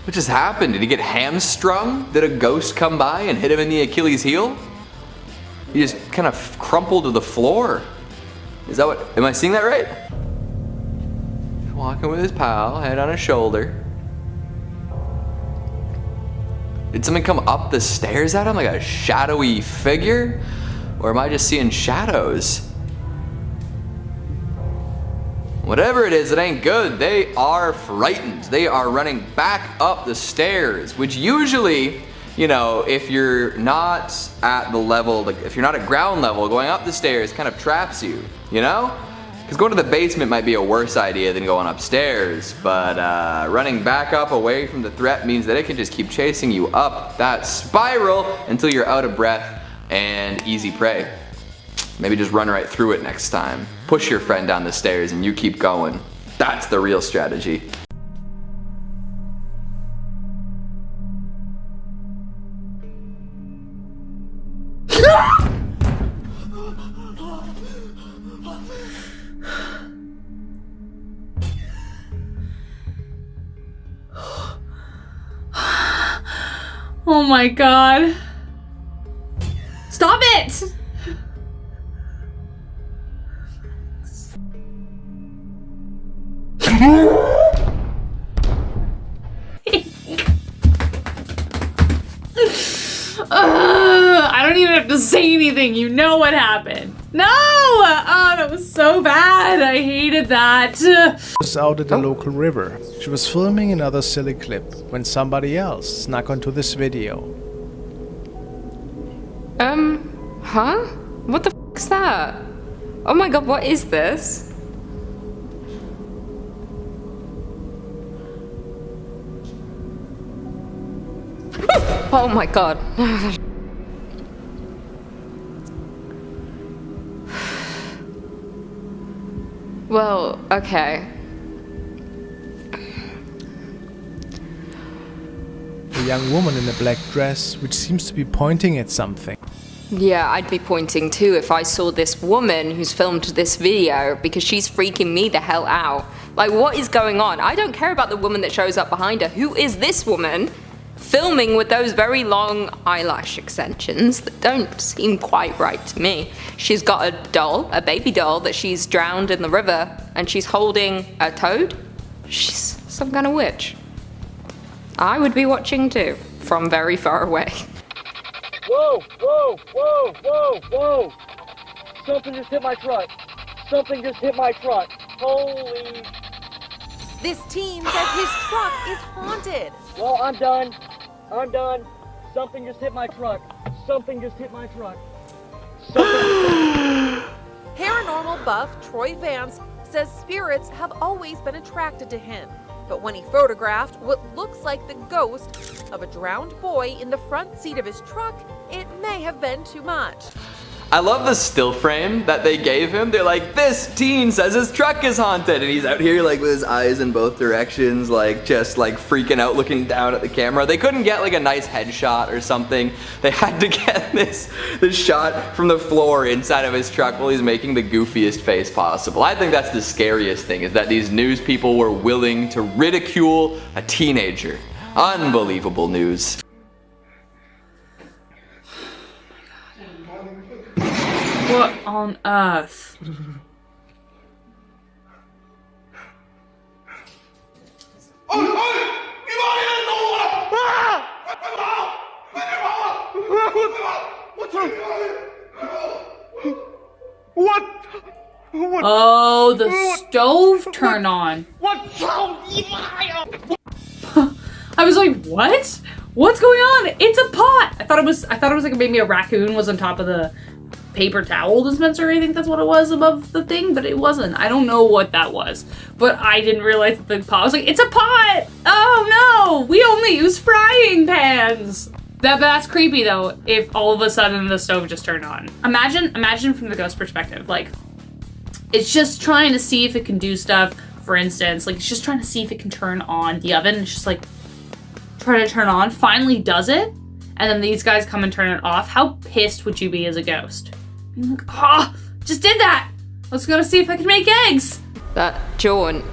What just happened? Did he get hamstrung? Did a ghost come by and hit him in the Achilles heel? He just kind of crumpled to the floor. Is that what, am I seeing that right? Walking with his pal, head on his shoulder. Did something come up the stairs at him like a shadowy figure? Or am I just seeing shadows? Whatever it is, it ain't good. They are frightened. They are running back up the stairs, which usually, you know, if you're not at the level, like if you're not at ground level, going up the stairs kind of traps you, you know? Because going to the basement might be a worse idea than going upstairs, but running back up away from the threat means that it can just keep chasing you up that spiral until you're out of breath and easy prey. Maybe just run right through it next time. Push your friend down the stairs and you keep going. That's the real strategy. Oh my god. Stop it! I don't even have to say anything. You know what happened. No! Oh, that was so bad. I hated that. Was out at the local river. She was filming another silly clip when somebody else snuck onto this video. Huh? What the f is that? Oh my god, what is this? Oh my god. Well, okay. A young woman in a black dress which seems to be pointing at something. Yeah, I'd be pointing too if I saw this woman who's filmed this video because she's freaking me the hell out. Like, what is going on? I don't care about the woman that shows up behind her. Who is this woman filming with those very long eyelash extensions that don't seem quite right to me? She's got a doll, a baby doll that she's drowned in the river, and she's holding a toad? She's some kind of witch. I would be watching too, from very far away. Whoa, whoa, whoa, whoa, whoa! Something just hit my truck. Something just hit my truck. Holy... This teen says his truck is haunted. Well, I'm done. I'm done. Something just hit my truck. Something just hit my truck. Paranormal buff Troy Vance says spirits have always been attracted to him. But when he photographed what looks like the ghost of a drowned boy in the front seat of his truck, it may have been too much. I love the still frame that they gave him. They're like, this teen says his truck is haunted. And he's out here like with his eyes in both directions, like just like freaking out looking down at the camera. They couldn't get like a nice headshot or something. They had to get this shot from the floor inside of his truck while he's making the goofiest face possible. I think that's the scariest thing, is that these news people were willing to ridicule a teenager. Unbelievable news. What on earth? What? Oh, the stove turned on. I was like, what? What's going on? It's a pot. I thought it was like maybe a raccoon was on top of the paper towel dispenser. I think that's what it was above the thing, but it wasn't. I don't know what that was, but I didn't realize that the pot. I was like, it's a pot. Oh no, we only use frying pans. That's creepy though, if all of a sudden the stove just turned on. Imagine from the ghost perspective, like it's just trying to see if it can do stuff. For instance, like it's just trying to see if it can turn on the oven. It's just like trying to turn on, finally does it, and then these guys come and turn it off. How pissed would you be as a ghost? Being like, oh, just did that. Let's go to see if I can make eggs. That jaunt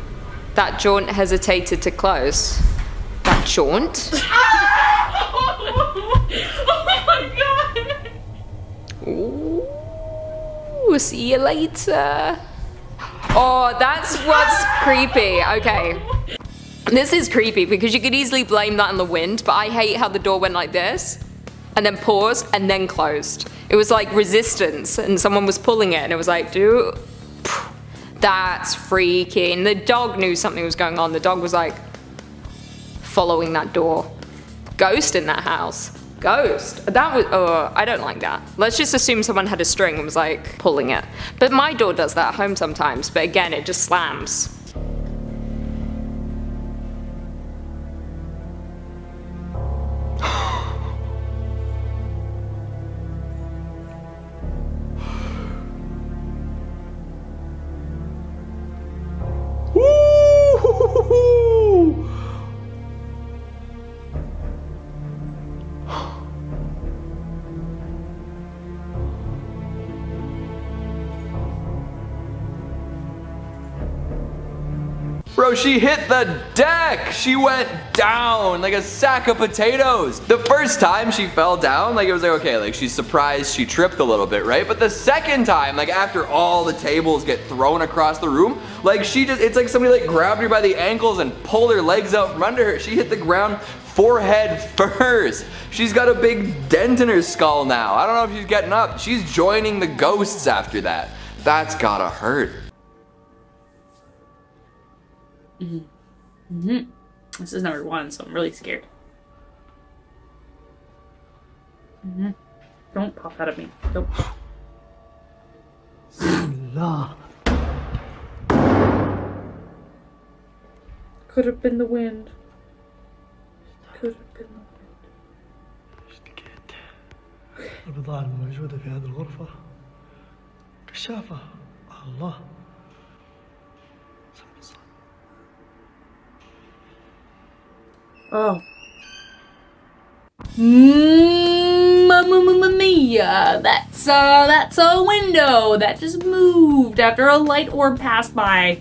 hesitated to close. That jaunt. Oh my god! Ooh, see you later. Oh, that's what's creepy. Okay. This is creepy because you could easily blame that on the wind, but I hate how the door went like this, and then paused, and then closed. It was like resistance, and someone was pulling it, and it was like, dude, that's freaky. And the dog knew something was going on. The dog was like following that door. Ghost in that house. Ghost. That was, oh, I don't like that. Let's just assume someone had a string and was like pulling it. But my door does that at home sometimes, but again, it just slams. Bro, she hit the deck. She went down like a sack of potatoes. The first time she fell down, like it was like, okay, like she's surprised she tripped a little bit, right? But the second time, like after all the tables get thrown across the room, like she just, it's like somebody like grabbed her by the ankles and pulled her legs out from under her. She hit the ground forehead first. She's got a big dent in her skull now. I don't know if she's getting up. She's joining the ghosts after that. That's gotta hurt. This is number 1, so I'm really scared. Don't pop out of me. Don't. Could have been the wind. Could have been the wind. البضاعة الموجودة في هذه الغرفة كشافة الله. Oh. Mamma mia! That's a window that just moved after a light orb passed by.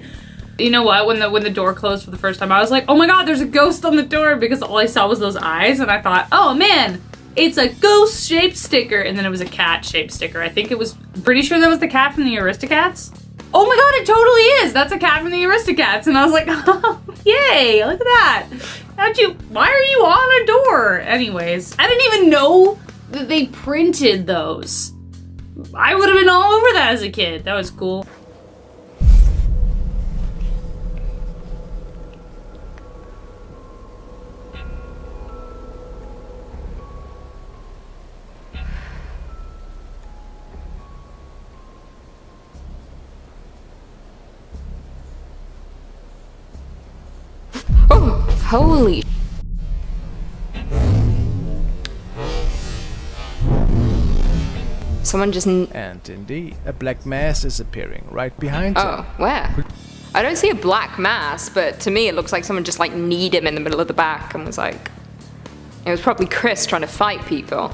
You know what? When the door closed for the first time, I was like, oh my god, there's a ghost on the door, because all I saw was those eyes, and I thought, oh man, it's a ghost-shaped sticker, and then it was a cat-shaped sticker. I think it was, pretty sure that was the cat from the Aristocats. Oh my god, it totally is! That's a cat from the Aristocats, and I was like, oh, yay, look at that. Why are you on a door? Anyways, I didn't even know that they printed those. I would have been all over that as a kid. That was cool. Oh, holy. Someone just... And indeed, a black mass is appearing right behind him. Oh, where? I don't see a black mass, but to me it looks like someone just like kneed him in the middle of the back and was like... It was probably Chris trying to fight people.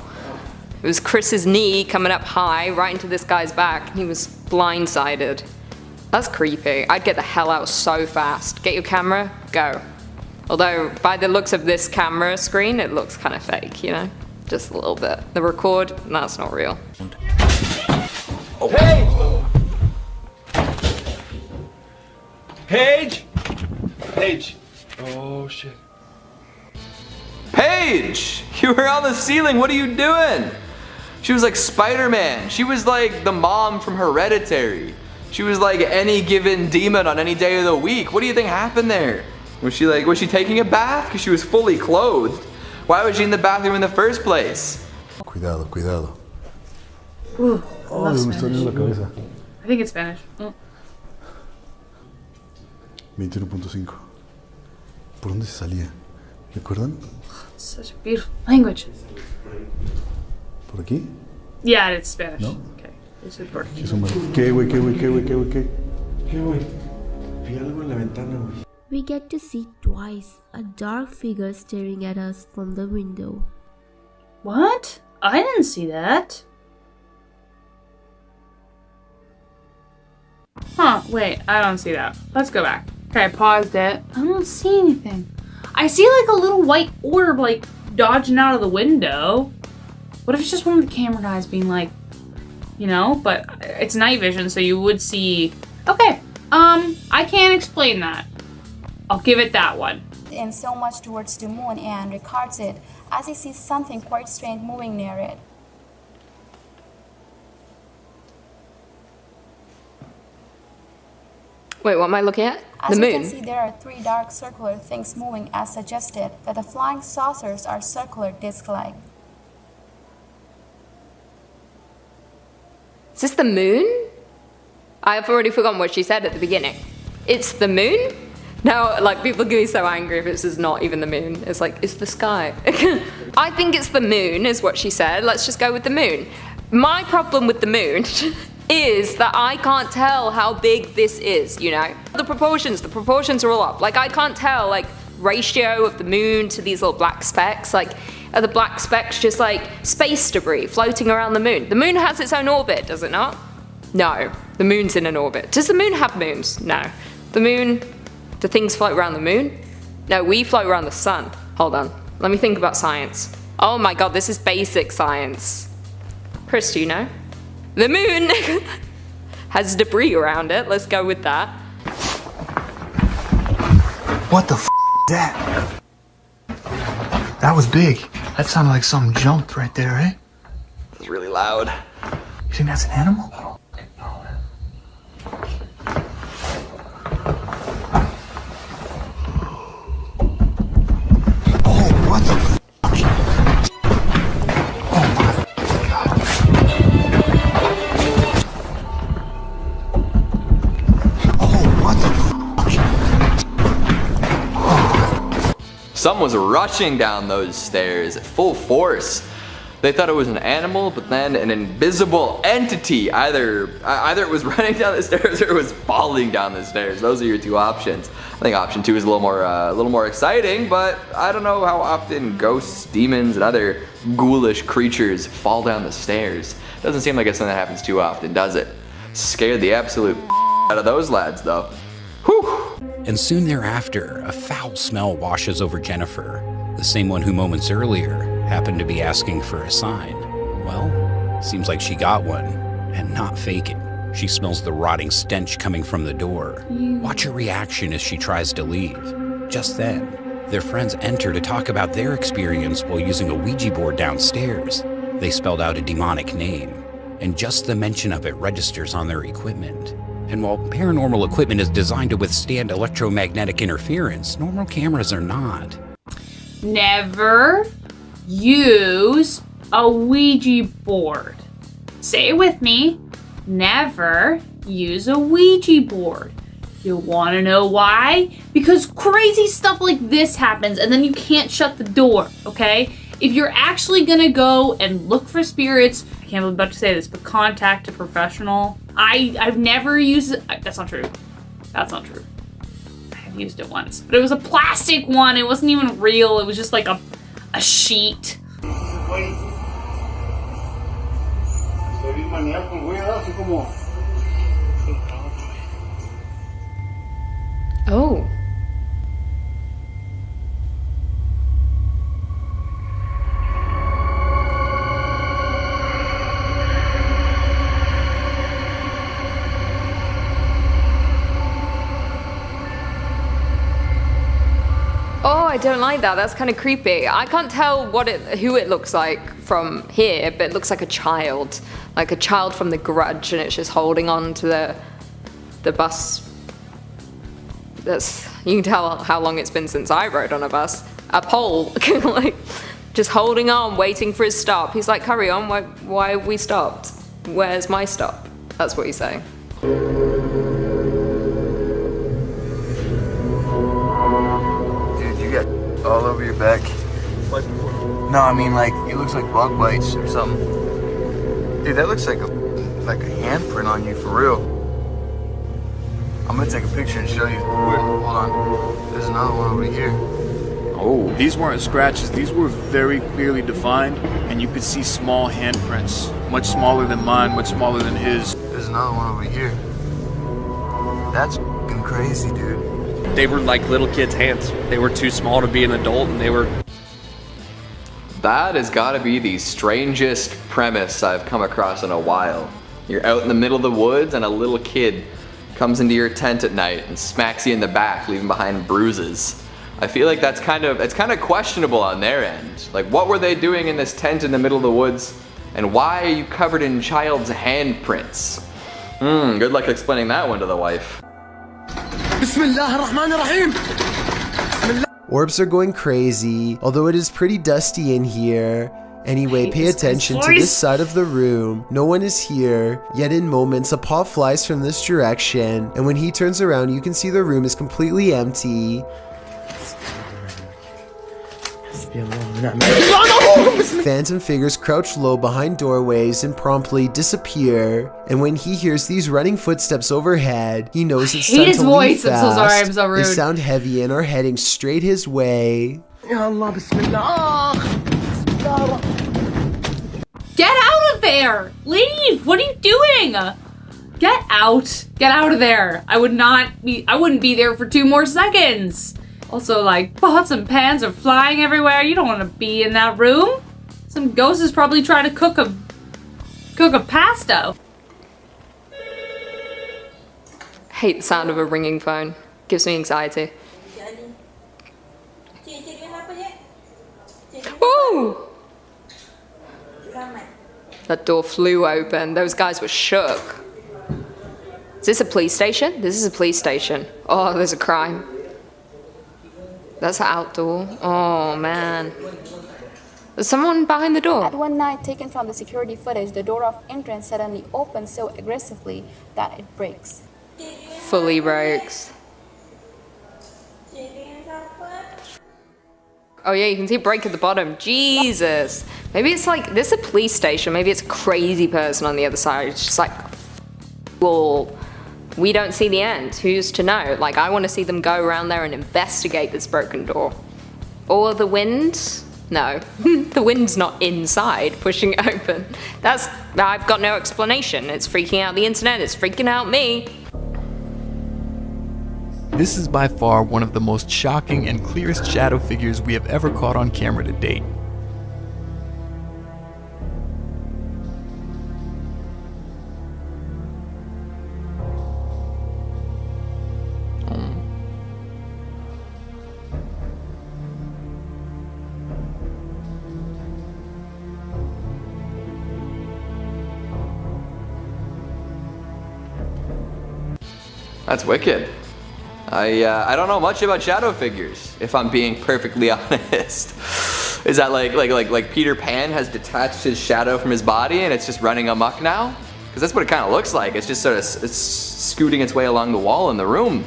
It was Chris's knee coming up high right into this guy's back, and he was blindsided. That's creepy. I'd get the hell out so fast. Get your camera, go. Although, by the looks of this camera screen, it looks kind of fake, you know? Just a little bit. The record, that's not real. Oh. Paige! Paige! Paige! Oh, shit. Paige! You were on the ceiling, what are you doing? She was like Spider-Man. She was like the mom from Hereditary. She was like any given demon on any day of the week. What do you think happened there? Was she taking a bath? Because she was fully clothed. Why was she in the bathroom in the first place? Cuidado, cuidado. Ooh, I Oh, love me está doliendo la Spanish. cabeza. I think it's Spanish. Oh. 21.5. ¿Por dónde se salía? ¿Recuerdan? It's such a beautiful language. ¿Por aquí? Yeah, it's Spanish. No. Okay. It's important. ¿Qué, ¿Qué, güey? ¿Qué, güey? ¿Qué, güey? ¿Qué, güey? ¿Qué? ¿Qué, güey? Vi algo en la ventana, güey. We get to see twice a dark figure staring at us from the window. What? I didn't see that. Huh, wait, I don't see that. Let's go back. Okay, I paused it. I don't see anything. I see like a little white orb like dodging out of the window. What if it's just one of the camera guys being like, you know, but it's night vision, so you would see. Okay, I can't explain that. I'll give it that one. And so much towards the moon and records it as he sees something quite strange moving near it. Wait, what am I looking at? As The you can moon? see, there are 3 dark circular things moving as suggested that the flying saucers are circular disc-like. Is this the moon? I've already forgotten what she said at the beginning. It's the moon? Now, like, people can be so angry if it's just not even the moon. It's like, it's the sky. I think it's the moon, is what she said. Let's just go with the moon. My problem with the moon is that I can't tell how big this is, you know? The proportions are all off. Like, I can't tell, like, ratio of the moon to these little black specks. Like, are the black specks just like space debris floating around the moon? The moon has its own orbit, does it not? No, the moon's in an orbit. Does the moon have moons? No. The moon, do things float around the moon? No, we float around the sun. Hold on, let me think about science. Oh my god, this is basic science. Chris, do you know? The moon has debris around it, let's go with that. What the f is that? That was big. That sounded like something jumped right there, eh? It's really loud. You think that's an animal? Oh, what the f? Someone was rushing down those stairs at full force. They thought it was an animal, but then an invisible entity. Either it was running down the stairs or it was falling down the stairs. Those are your 2 options. I think option 2 is a little more exciting, but I don't know how often ghosts, demons, and other ghoulish creatures fall down the stairs. Doesn't seem like it's something that happens too often, does it? Scared the absolute out of those lads, though. Whew. And soon thereafter, a foul smell washes over Jennifer, the same one who moments earlier happened to be asking for a sign. Well, seems like she got one, and not faking. She smells the rotting stench coming from the door. Watch her reaction as she tries to leave. Just then, their friends enter to talk about their experience while using a Ouija board downstairs. They spelled out a demonic name, and just the mention of it registers on their equipment. And while paranormal equipment is designed to withstand electromagnetic interference, normal cameras are not. Never use a Ouija board. Say it with me. Never use a Ouija board. You want to know why? Because crazy stuff like this happens and then you can't shut the door, okay? If you're actually gonna go and look for spirits, I can't believe I'm about to say this, but contact a professional. I've never used it. That's not true. That's not true. I've used it once, but it was a plastic one. It wasn't even real. It was just like a sheet. Oh. Oh, I don't like that. That's kind of creepy. I can't tell who it looks like from here, but it looks like a child from The Grudge, and it's just holding on to the bus. You can tell how long it's been since I rode on a bus. A pole, like just holding on, waiting for his stop. He's like, "Hurry on! Why have we stopped? Where's my stop?" That's what he's saying. All over your back. No, I mean like it looks like bug bites or something. Dude, that looks like a handprint on you for real. I'm gonna take a picture and show you. Hold on. There's another one over here. Oh. These weren't scratches. These were very clearly defined, and you could see small handprints, much smaller than mine, much smaller than his. There's another one over here. That's f***ing crazy, dude. They were like little kids' hands. They were too small to be an adult, and they were... That has got to be the strangest premise I've come across in a while. You're out in the middle of the woods and a little kid comes into your tent at night and smacks you in the back, leaving behind bruises. I feel like it's kind of questionable on their end. Like, what were they doing in this tent in the middle of the woods? And why are you covered in child's handprints? Good luck explaining that one to the wife. Orbs are going crazy, although it is pretty dusty in here. Anyway, pay attention to this side of the room. No one is here, yet in moments a paw flies from this direction, and when he turns around you can see the room is completely empty. Phantom figures crouch low behind doorways and promptly disappear, and when he hears these running footsteps overhead, he knows it's time to leave fast. I'm so sorry, I'm so rude. They sound heavy and are heading straight his way. Get out of there! Leave! What are you doing? Get out! Get out of there! I wouldn't be there for 2 more seconds! Also, like, pots and pans are flying everywhere. You don't want to be in that room. Some ghost is probably trying to cook a pasta. Hate the sound of a ringing phone. Gives me anxiety. Ooh! That door flew open. Those guys were shook. Is this a police station? This is a police station. Oh, there's a crime. That's outdoor. Oh, man. There's someone behind the door. At one night taken from the security footage, the door of entrance suddenly opens so aggressively that it breaks. Fully breaks. Oh yeah, you can see a break at the bottom. Jesus. Maybe it's like, this is a police station. Maybe it's a crazy person on the other side. It's just like, well, we don't see the end. Who's to know? Like, I want to see them go around there and investigate this broken door. Or the wind? No, the wind's not inside pushing it open. I've got no explanation. It's freaking out the internet. It's freaking out me. This is by far one of the most shocking and clearest shadow figures we have ever caught on camera to date. That's wicked. I don't know much about shadow figures, if I'm being perfectly honest. Is that like Peter Pan has detached his shadow from his body and it's just running amok now? Because that's what it kind of looks like. It's just sort of scooting its way along the wall in the room.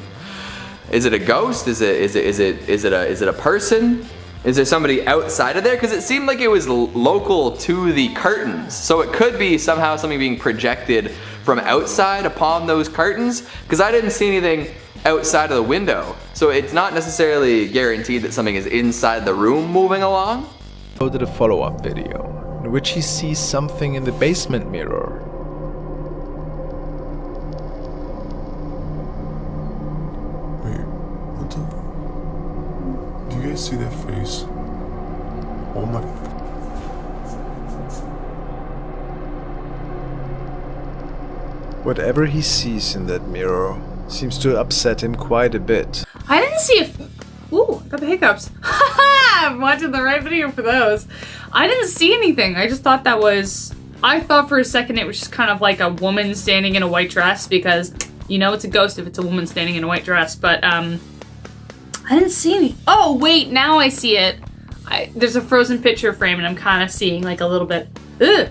Is it a ghost? Is it a person? Is there somebody outside of there? Because it seemed like it was local to the curtains. So it could be somehow something being projected from outside upon those curtains. Because I didn't see anything outside of the window. So it's not necessarily guaranteed that something is inside the room moving along. Go to the follow-up video, in which he sees something in the basement mirror. Wait, what the? Do you guys see that face? Oh my... Whatever he sees in that mirror seems to upset him quite a bit. I didn't see if... Ooh, I got the hiccups. I'm watching the right video for those. I didn't see anything. I just thought that was... I thought for a second it was just kind of like a woman standing in a white dress because, you know, it's a ghost if it's a woman standing in a white dress. But, I didn't see any... Oh, wait, now I see it. There's a frozen picture frame and I'm kind of seeing like a little bit... Ugh.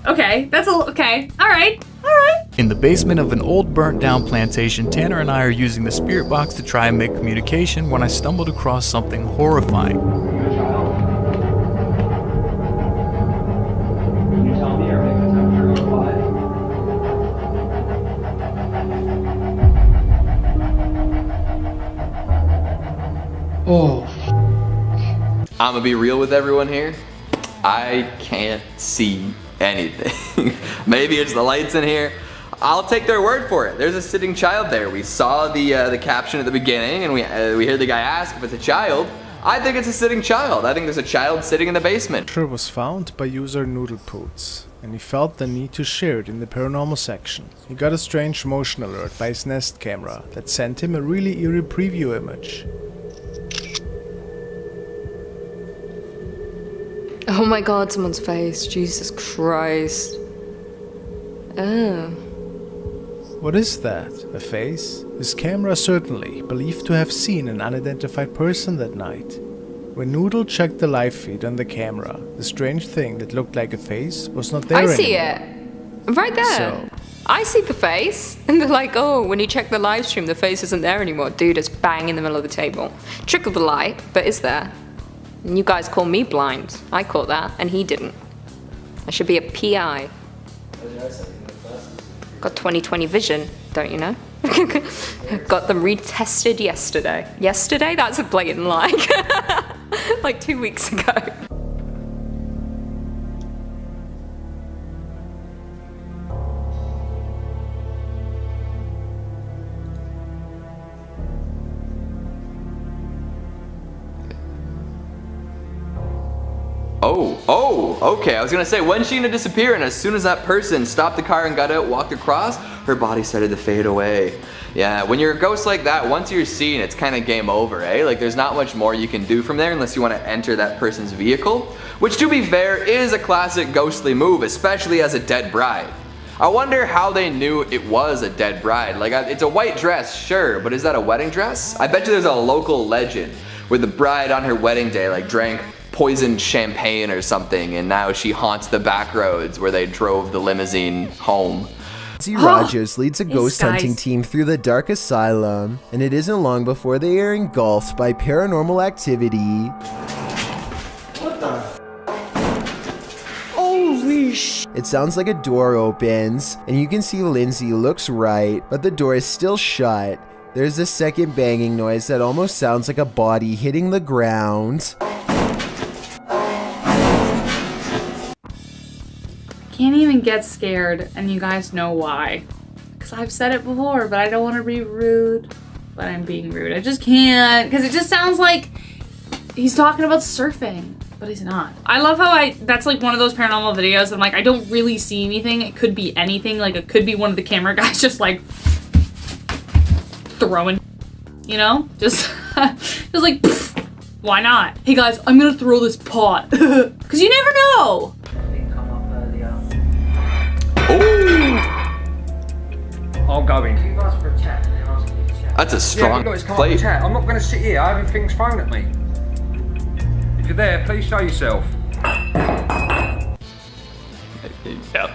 Okay, that's okay. All right. In the basement of an old burnt down plantation, Tanner and I are using the spirit box to try and make communication when I stumbled across something horrifying. Oh. I'm gonna be real with everyone here. I can't see anything. Maybe it's the lights in here. I'll take their word for it. There's a sitting child there. We saw the caption at the beginning, and we hear the guy ask if it's a child. I think it's a sitting child. I think there's a child sitting in the basement. It was found by user Noodlepoots, and he felt the need to share it in the paranormal section. He got a strange motion alert by his Nest camera that sent him a really eerie preview image. Oh my god, someone's face. Jesus Christ. Oh. What is that? A face? His camera certainly believed to have seen an unidentified person that night. When Noodle checked the live feed on the camera, the strange thing that looked like a face was not there I anymore. see it. Right there. So, I see the face. And they're like, oh, when you check the live stream, the face isn't there anymore. Dude, it's bang in the middle of the table. Trick of the light, but it's there. And you guys call me blind. I caught that, and he didn't. I should be a PI. Got 20/20 vision, don't you know? Got them retested yesterday. Yesterday? That's a blatant lie. Like 2 weeks ago. Oh, okay. I was gonna say, when's she gonna disappear? And as soon as that person stopped the car and got out, walked across, her body started to fade away. Yeah, when you're a ghost like that, once you're seen, it's kind of game over, eh? Like, there's not much more you can do from there unless you want to enter that person's vehicle, which, to be fair, is a classic ghostly move, especially as a dead bride. I wonder how they knew it was a dead bride. Like, it's a white dress, sure, but is that a wedding dress? I bet you there's a local legend where the bride on her wedding day, like, drank poisoned champagne or something, and now she haunts the back roads where they drove the limousine home. Lindsay Rogers leads a ghost guys. hunting team through the dark asylum, and it isn't long before they are engulfed by paranormal activity. What the? Holy sh! It sounds like a door opens, and you can see Lindsay looks right, but the door is still shut. There's a second banging noise that almost sounds like a body hitting the ground. Can't even get scared, and you guys know why. Because I've said it before, but I don't want to be rude. But I'm being rude. I just can't, because it just sounds like he's talking about surfing, but he's not. I love how that's like one of those paranormal videos. I'm like, I don't really see anything. It could be anything. Like, it could be one of the camera guys just like throwing, you know? Just like, pfft, why not? Hey guys, I'm gonna throw this pot. Because you never know. I'll go in. That's a strong plate. I'm not going to sit here having things thrown at me. If you're there, please show yourself. Yeah,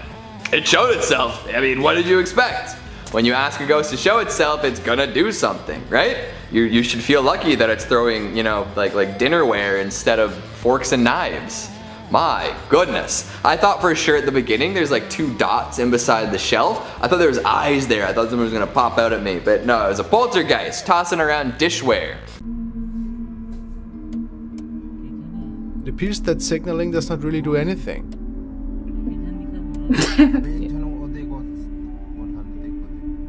it showed itself. I mean, what did you expect? When you ask a ghost to show itself, it's gonna do something, right? You should feel lucky that it's throwing, you know, like dinnerware instead of forks and knives. My goodness. I thought for sure at the beginning there's like 2 dots in beside the shelf. I thought there was eyes there. I thought someone was gonna pop out at me, but no, it was a poltergeist tossing around dishware. it appears that signaling does not really do anything.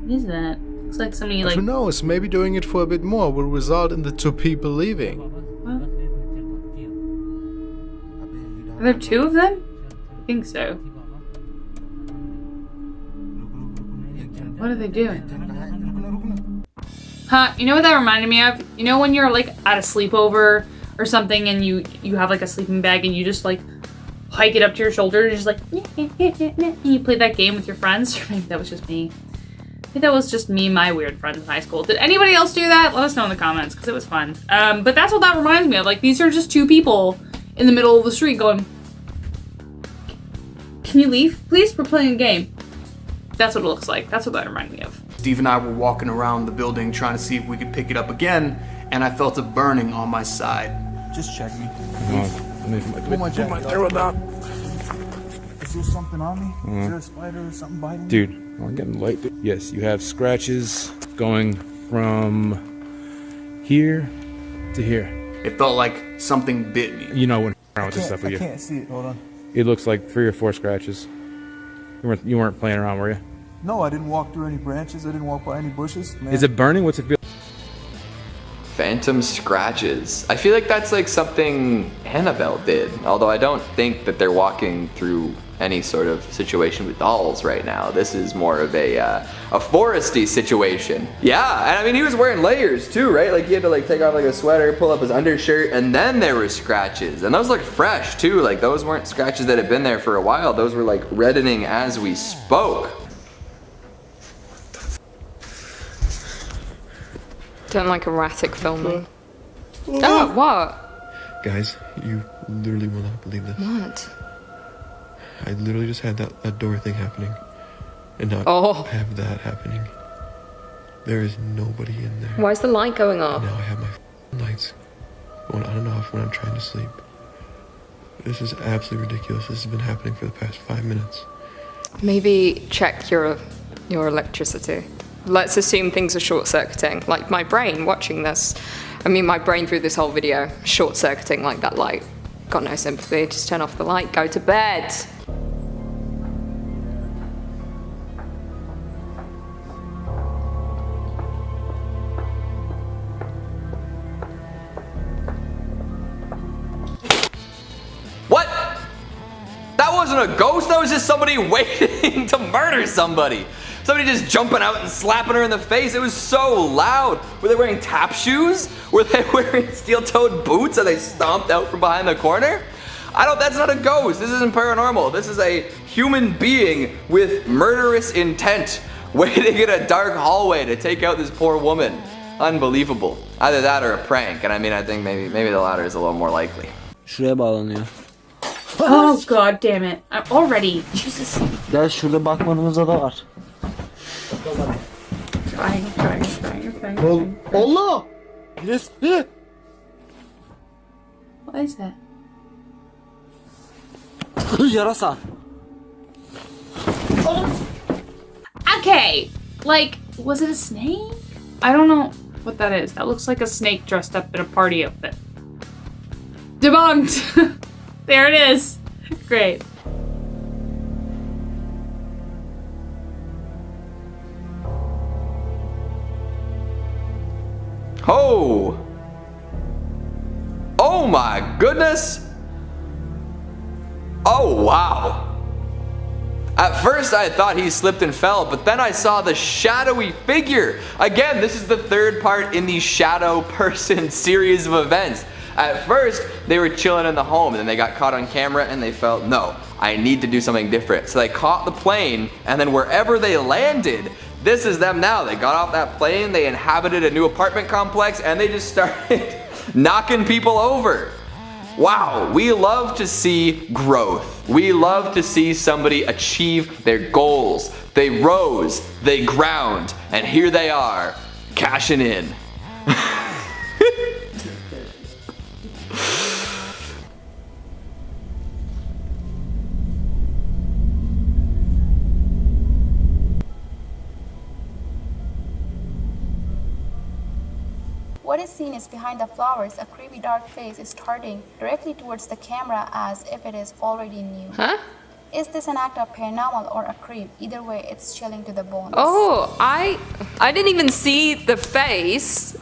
What is that? Looks like somebody But like... who knows, maybe doing it for a bit more will result in the 2 people leaving. Are there 2 of them? I think so. What are they doing? Huh, you know what that reminded me of? You know when you're like at a sleepover or something and you have like a sleeping bag and you just like hike it up to your shoulder and just like and you play that game with your friends? Or maybe that was just me. I think that was just me and my weird friends in high school. Did anybody else do that? Let us know in the comments because it was fun. But that's what that reminds me of. Like, these are just 2 people in the middle of the street going, can you leave, please? We're playing a game. That's what it looks like. That's what that reminded me of. Steve and I were walking around the building trying to see if we could pick it up again, and I felt a burning on my side. Just check me. Pull my jacket up. Is there something on me? Is there a spider or something biting me? Dude, I'm getting light. Yes, you have scratches going from here to here. It felt like something bit me. You know when around with this stuff with you. I can't see it. Hold on. It looks like 3 or 4 scratches. You weren't playing around, were you? No, I didn't walk through any branches. I didn't walk by any bushes. Man. Is it burning? What's it feel? Phantom scratches. I feel like that's like something Annabelle did, although I don't think that they're walking through any sort of situation with dolls right now. This is more of a foresty situation. Yeah, and I mean he was wearing layers too, right? Like he had to like take off like a sweater, pull up his undershirt, and then there were scratches. And those looked fresh too. Like those weren't scratches that had been there for a while. Those were like reddening as we spoke. Don't like erratic filming. Oh, what? Guys, you literally will not believe this. What? I literally just had that door thing happening. And now I have that happening. There is nobody in there. Why is the light going off? And now I have my lights going on and off when I'm trying to sleep. This is absolutely ridiculous. This has been happening for the past 5 minutes. Maybe check your electricity. Let's assume things are short-circuiting, like my brain watching this. I mean, my brain through this whole video, short-circuiting like that light. Got no sympathy, just turn off the light, go to bed. What? That wasn't a ghost, that was just somebody waiting to murder somebody. Somebody just jumping out and slapping her in the face. It was so loud. Were they wearing tap shoes? Were they wearing steel-toed boots and they stomped out from behind the corner? That's not a ghost. This isn't paranormal. This is a human being with murderous intent waiting in a dark hallway to take out this poor woman. Unbelievable. Either that or a prank. And I mean, I think maybe the latter is a little more likely. Şuraya bağlanıyor. Oh god damn it. I'm already. Jesus. Gel şurada bakmanıza da var. Trying. Allah! Yes. What is that? Yarasa. Okay. Like, was it a snake? I don't know what that is. That looks like a snake dressed up in a party outfit. Debunked! There it is. Great. Oh! Oh my goodness! Oh wow! At first I thought he slipped and fell, but then I saw the shadowy figure. Again, this is the third part in the shadow person series of events. At first, they were chilling in the home and then they got caught on camera and they felt, no, I need to do something different. So they caught the plane and then wherever they landed, this is them now. They got off that plane, they inhabited a new apartment complex and they just started knocking people over. Wow, we love to see growth. We love to see somebody achieve their goals. They rose, they ground, and here they are, cashing in. What is seen is behind the flowers, a creepy dark face is starting directly towards the camera as if it is already new. Huh? Is this an act of paranormal or a creep? Either way, it's chilling to the bones. Oh, I didn't even see the face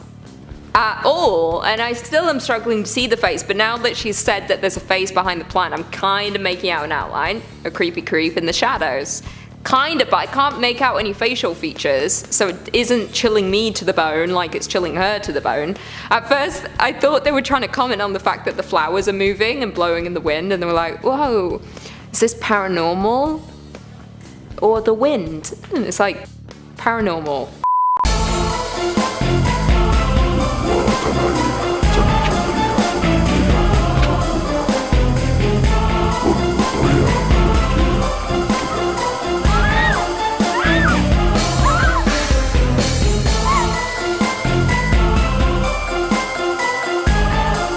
at all, and I still am struggling to see the face, but now that she's said that there's a face behind the plant, I'm kind of making out an outline, a creepy creep in the shadows. Kind of, but I can't make out any facial features, so it isn't chilling me to the bone like it's chilling her to the bone. At first, I thought they were trying to comment on the fact that the flowers are moving and blowing in the wind, and they were like, whoa, is this paranormal? Or the wind? And it's like, paranormal.